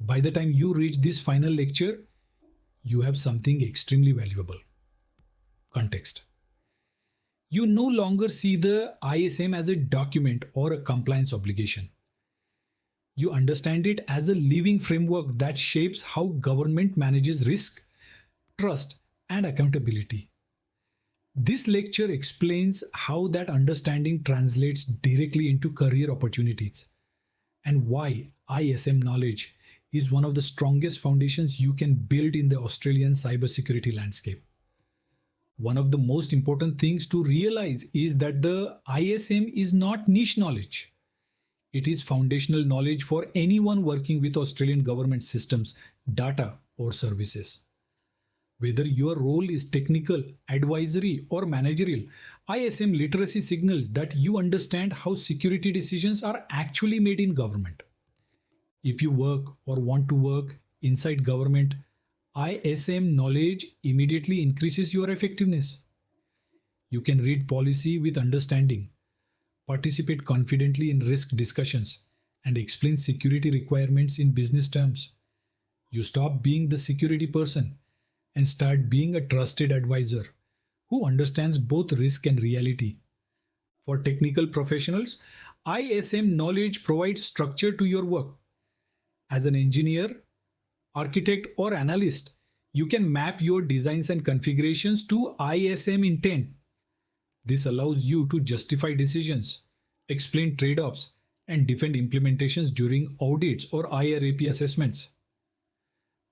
By the time you reach this final lecture, you have something extremely valuable. Context. You no longer see the ISM as a document or a compliance obligation. You understand it as a living framework that shapes how government manages risk, trust, and accountability. This lecture explains how that understanding translates directly into career opportunities and why ISM knowledge is one of the strongest foundations you can build in the Australian cybersecurity landscape. One of the most important things to realize is that the ISM is not niche knowledge. It is foundational knowledge for anyone working with Australian government systems, data, or services. Whether your role is technical, advisory, or managerial, ISM literacy signals that you understand how security decisions are actually made in government. If you work or want to work inside government, ISM knowledge immediately increases your effectiveness. You can read policy with understanding, participate confidently in risk discussions, and explain security requirements in business terms. You stop being the security person and start being a trusted advisor who understands both risk and reality. For technical professionals, ISM knowledge provides structure to your work. As an engineer, architect, or analyst, you can map your designs and configurations to ISM intent. This allows you to justify decisions, explain trade-offs, and defend implementations during audits or IRAP assessments.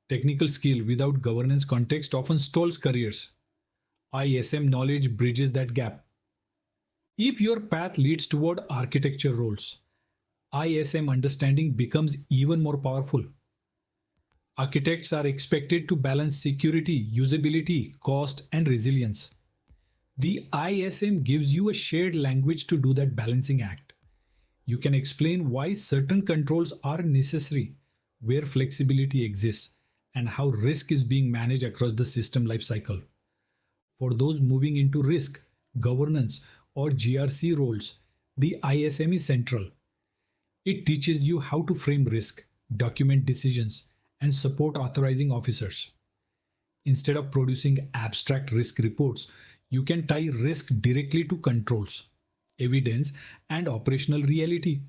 Technical skill without governance context often stalls careers. ISM knowledge bridges that gap. If your path leads toward architecture roles, ISM understanding becomes even more powerful. Architects are expected to balance security, usability, cost, and resilience. The ISM gives you a shared language to do that balancing act. You can explain why certain controls are necessary, where flexibility exists, and how risk is being managed across the system lifecycle. For those moving into risk, governance, or GRC roles, the ISM is central. It teaches you how to frame risk, document decisions, and support authorizing officers. Instead of producing abstract risk reports, you can tie risk directly to controls, evidence, and operational reality.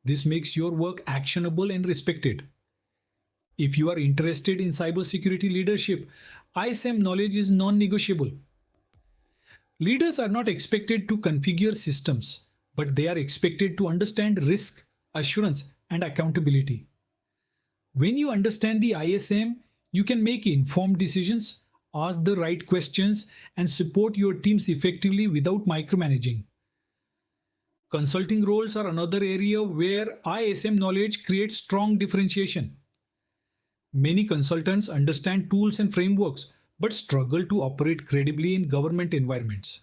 This makes your work actionable and respected. If you are interested in cybersecurity leadership, ISM knowledge is non-negotiable. Leaders are not expected to configure systems, but they are expected to understand risk, assurance, and accountability. When you understand the ISM, you can make informed decisions, ask the right questions, and support your teams effectively without micromanaging. Consulting roles are another area where ISM knowledge creates strong differentiation. Many consultants understand tools and frameworks but struggle to operate credibly in government environments.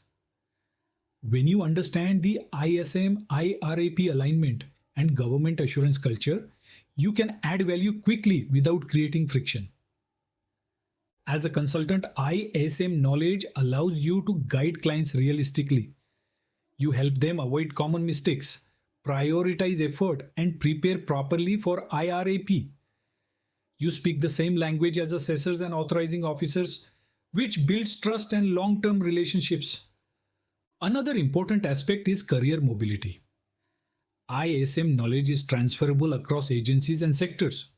When you understand the ISM IRAP alignment and government assurance culture, you can add value quickly without creating friction. As a consultant, ISM knowledge allows you to guide clients realistically. You help them avoid common mistakes, prioritize effort, and prepare properly for IRAP. You speak the same language as assessors and authorizing officers, which builds trust and long-term relationships. Another important aspect is career mobility. ISM knowledge is transferable across agencies and sectors.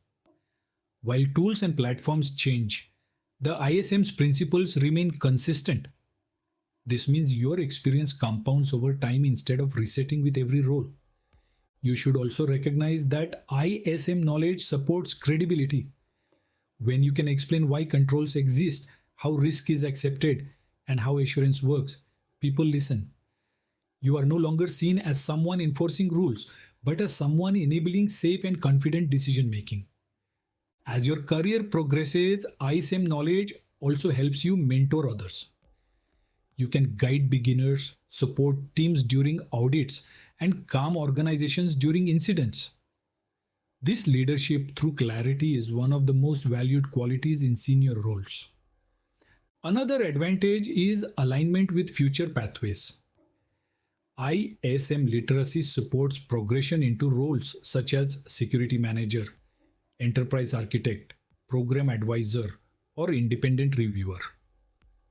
While tools and platforms change, the ISM's principles remain consistent. This means your experience compounds over time instead of resetting with every role. You should also recognize that ISM knowledge supports credibility. When you can explain why controls exist, how risk is accepted, and how assurance works, people listen. You are no longer seen as someone enforcing rules, but as someone enabling safe and confident decision making. As your career progresses, ISM knowledge also helps you mentor others. You can guide beginners, support teams during audits, and calm organizations during incidents. This leadership through clarity is one of the most valued qualities in senior roles. Another advantage is alignment with future pathways. ISM literacy supports progression into roles such as security manager, enterprise architect, program advisor, or independent reviewer.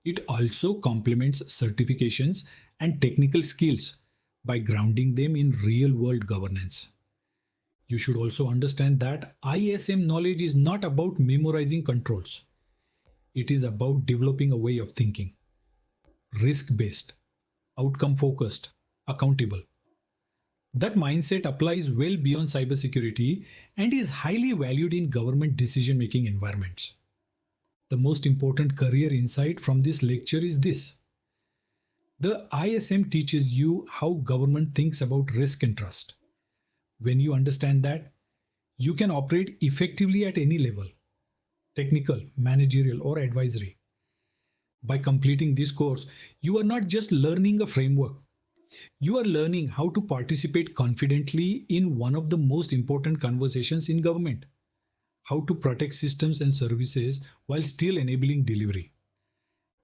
It also complements certifications and technical skills by grounding them in real world governance. You should also understand that ISM knowledge is not about memorizing controls. It is about developing a way of thinking, risk based, outcome focused, accountable. That mindset applies well beyond cybersecurity and is highly valued in government decision making environments. The most important career insight from this lecture is this: the ISM teaches you how government thinks about risk and trust. When you understand that, you can operate effectively at any level, technical, managerial, or advisory. By completing this course, you are not just learning a framework, you are learning how to participate confidently in one of the most important conversations in government: how to protect systems and services while still enabling delivery.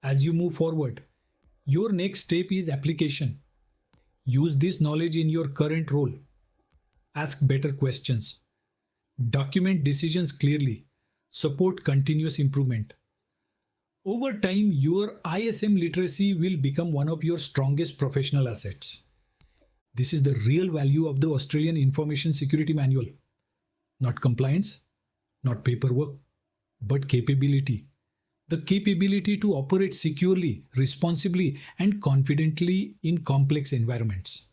As you move forward, your next step is application. Use this knowledge in your current role. Ask better questions. Document decisions clearly. Support continuous improvement. Over time, your ISM literacy will become one of your strongest professional assets. This is the real value of the Australian Information Security Manual. Not compliance, not paperwork, but capability. The capability to operate securely, responsibly, and confidently in complex environments.